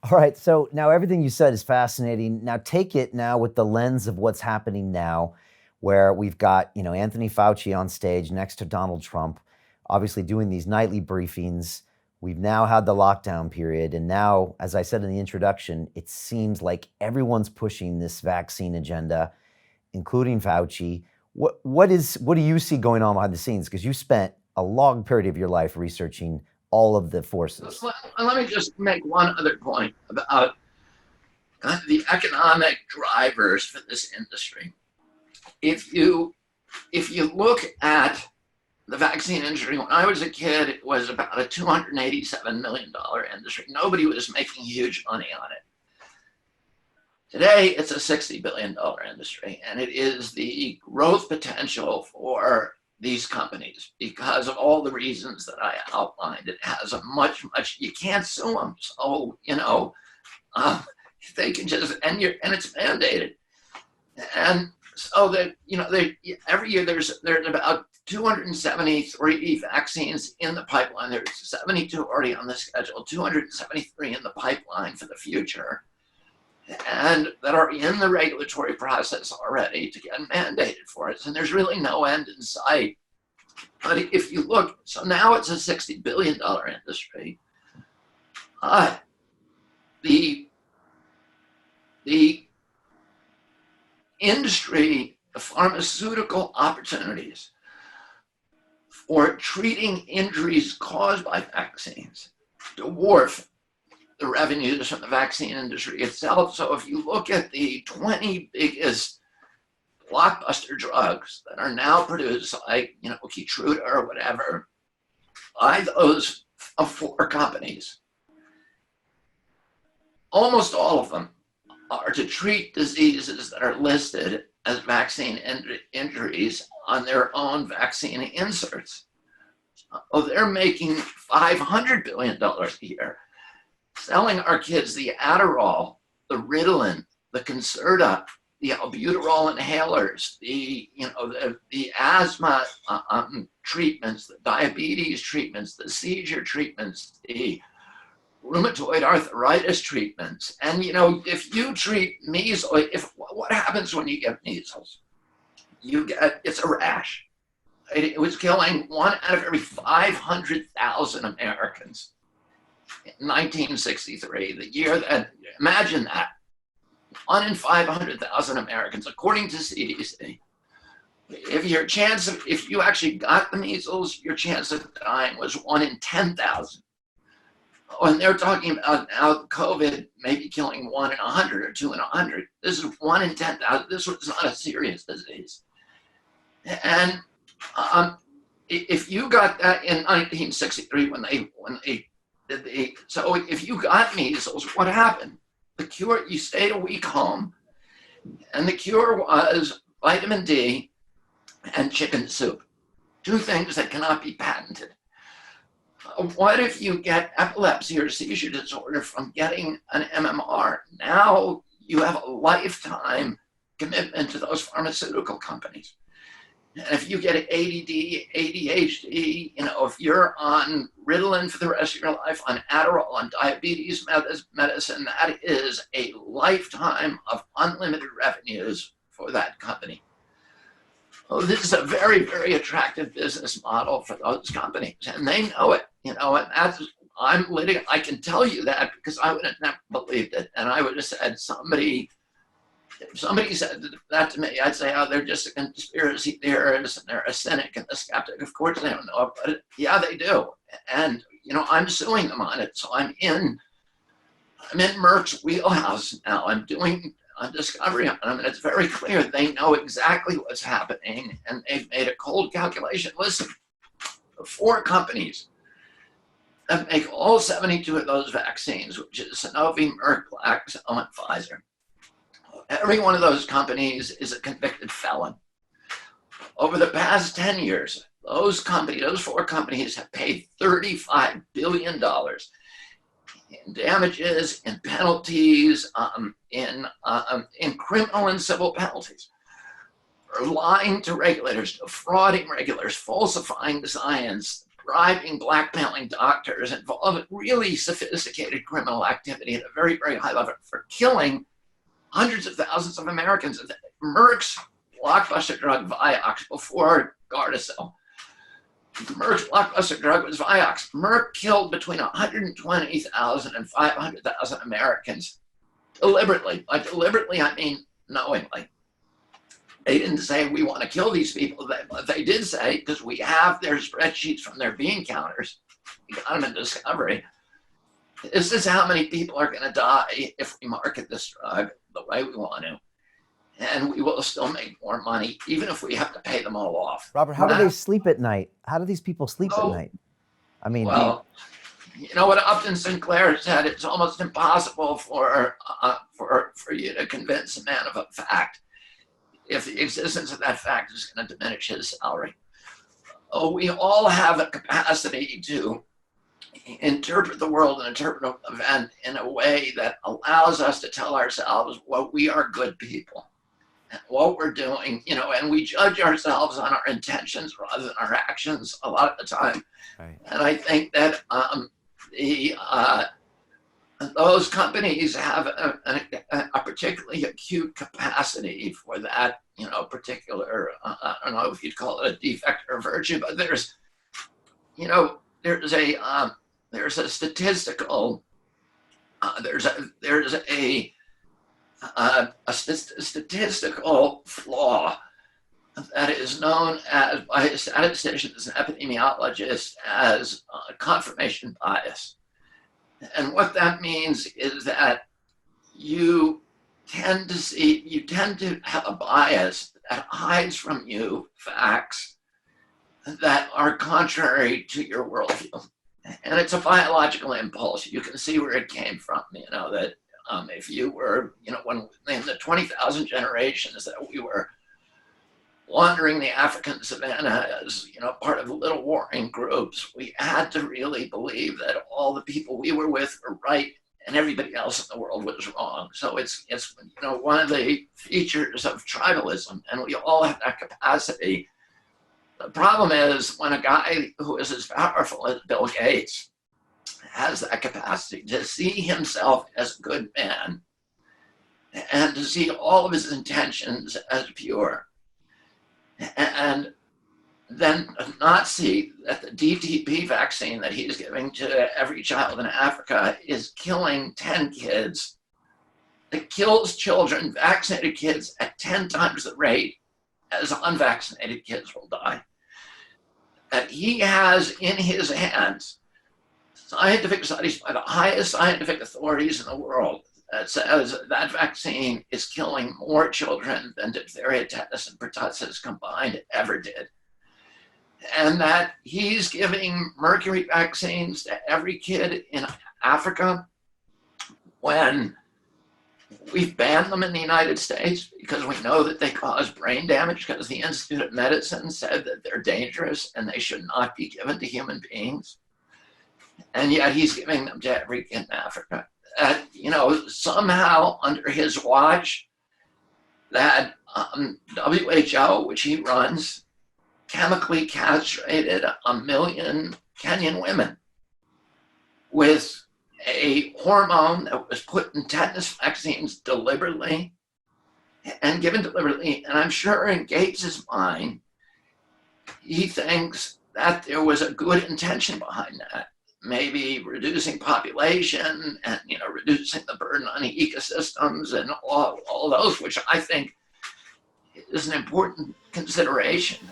All right. So now everything you said is fascinating. Now take it now with the lens of what's happening now, where we've got, Anthony Fauci on stage next to Donald Trump, obviously doing these nightly briefings. We've now had the lockdown period. And now, as I said in the introduction, it seems like everyone's pushing this vaccine agenda, including Fauci. What do you see going on behind the scenes? Because you spent a long period of your life researching all of the forces. Let me just make one other point about the economic drivers for this industry. If you look at the vaccine industry, when I was a kid, it was about a $287 million industry. Nobody was making huge money on it. Today, it's a $60 billion industry, and it is the growth potential for these companies because of all the reasons that I outlined. It has a much, you can't sue them. So, they can just, and it's mandated. And so that, every year there's about 273 vaccines in the pipeline. There's 72 already on the schedule, 273 in the pipeline for the future, and that are in the regulatory process already to get mandated for it. And there's really no end in sight. But if you look, so now it's a $60 billion industry. The industry, the pharmaceutical opportunities for treating injuries caused by vaccines dwarf the revenues from the vaccine industry itself. So if you look at the 20 biggest blockbuster drugs that are now produced, like, Keytruda or whatever, by those four companies, almost all of them are to treat diseases that are listed as vaccine injuries on their own vaccine inserts. Oh, they're making $500 billion a year selling our kids the Adderall, the Ritalin, the Concerta, the albuterol inhalers, the asthma treatments, the diabetes treatments, the seizure treatments, the rheumatoid arthritis treatments. And if you treat measles, what happens when you get measles? It's a rash. It was killing 1 out of every 500,000 Americans in 1963, the year that, imagine that, 1 in 500,000 Americans, according to CDC. If you actually got the measles, your chance of dying was 1 in 10,000. And they're talking about now COVID maybe killing 1 in 100 or 2 in 100. This is 1 in 10,000. This was not a serious disease. And if you got that in 1963 when they did so if you got measles, what happened? The cure, you stayed a week home, and the cure was vitamin D and chicken soup, 2 things that cannot be patented. What if you get epilepsy or seizure disorder from getting an MMR? Now you have a lifetime commitment to those pharmaceutical companies. And if you get ADD, ADHD, if you're on Ritalin for the rest of your life, on Adderall, on diabetes medicine, that is a lifetime of unlimited revenues for that company. Oh, this is a very, very attractive business model for those companies, and they know it. And I can tell you that because I would have never believed it, and I would have said if somebody said that to me, I'd say, oh, they're just a conspiracy theorist and they're a cynic and a skeptic. Of course they don't know, but yeah, they do. And, I'm suing them on it. So I'm in Merck's wheelhouse now. I'm doing a discovery on them, and it's very clear they know exactly what's happening, and they've made a cold calculation. Listen, the 4 companies that make all 72 of those vaccines, which is Sanofi, Merck, Glaxo, and Pfizer, every one of those companies is a convicted felon. Over the past 10 years, those 4 companies have paid $35 billion in damages, in penalties, in criminal and civil penalties, for lying to regulators, defrauding regulators, falsifying the science, bribing, blackmailing doctors, involved in really sophisticated criminal activity at a very, very high level for killing hundreds of thousands of Americans. Merck's blockbuster drug Vioxx before Gardasil. Merck's blockbuster drug was Vioxx. Merck killed between 120,000 and 500,000 Americans deliberately. By deliberately, I mean knowingly. They didn't say we want to kill these people. They did say, because we have their spreadsheets from their bean counters, we got them in Discovery. This is how many people are going to die if we market this drug the way we want to. And we will still make more money, even if we have to pay them all off. Robert, how do they sleep at night? How do these people sleep at night? I mean, well, you know what Upton Sinclair said, it's almost impossible for you to convince a man of a fact if the existence of that fact is going to diminish his salary. Oh, we all have a capacity to interpret the world and interpret an event in a way that allows us to tell ourselves, well, we are good people and what we're doing, you know, and we judge ourselves on our intentions rather than our actions a lot of the time. Right. And I think that those companies have a particularly acute capacity for that, you know, particular, I don't know if you'd call it a defect or virtue, but there's, you know, there's a statistical, there's a statistical flaw that is known as by statisticians and epidemiologists as confirmation bias. And what that means is that you tend to have a bias that hides from you facts that are contrary to your worldview. And it's a biological impulse. You can see where it came from, you know, that if you were, you know, when in the 20,000 generations that we were wandering the African savannah as, you know, part of little warring groups, we had to really believe that all the people we were with were right and everybody else in the world was wrong. So it's you know, one of the features of tribalism, and we all have that capacity. The problem is when a guy who is as powerful as Bill Gates has that capacity to see himself as a good man and to see all of his intentions as pure, and then not see that the DTP vaccine that he's giving to every child in Africa is killing 10 kids. It kills children, vaccinated kids, at 10 times the rate as unvaccinated kids will die. And he has in his hands scientific studies by the highest scientific authorities in the world that says that vaccine is killing more children than diphtheria, tetanus, and pertussis combined ever did. And that he's giving mercury vaccines to every kid in Africa when we've banned them in the United States because we know that they cause brain damage because the Institute of Medicine said that they're dangerous and they should not be given to human beings. And yet he's giving them to every kid in Africa. You know, somehow under his watch, that WHO, which he runs, chemically castrated 1 million Kenyan women with a hormone that was put in tetanus vaccines deliberately and given deliberately. And I'm sure in Gates's mind, he thinks that there was a good intention behind that. Maybe reducing population and, you know, reducing the burden on ecosystems and all those, which I think is an important consideration.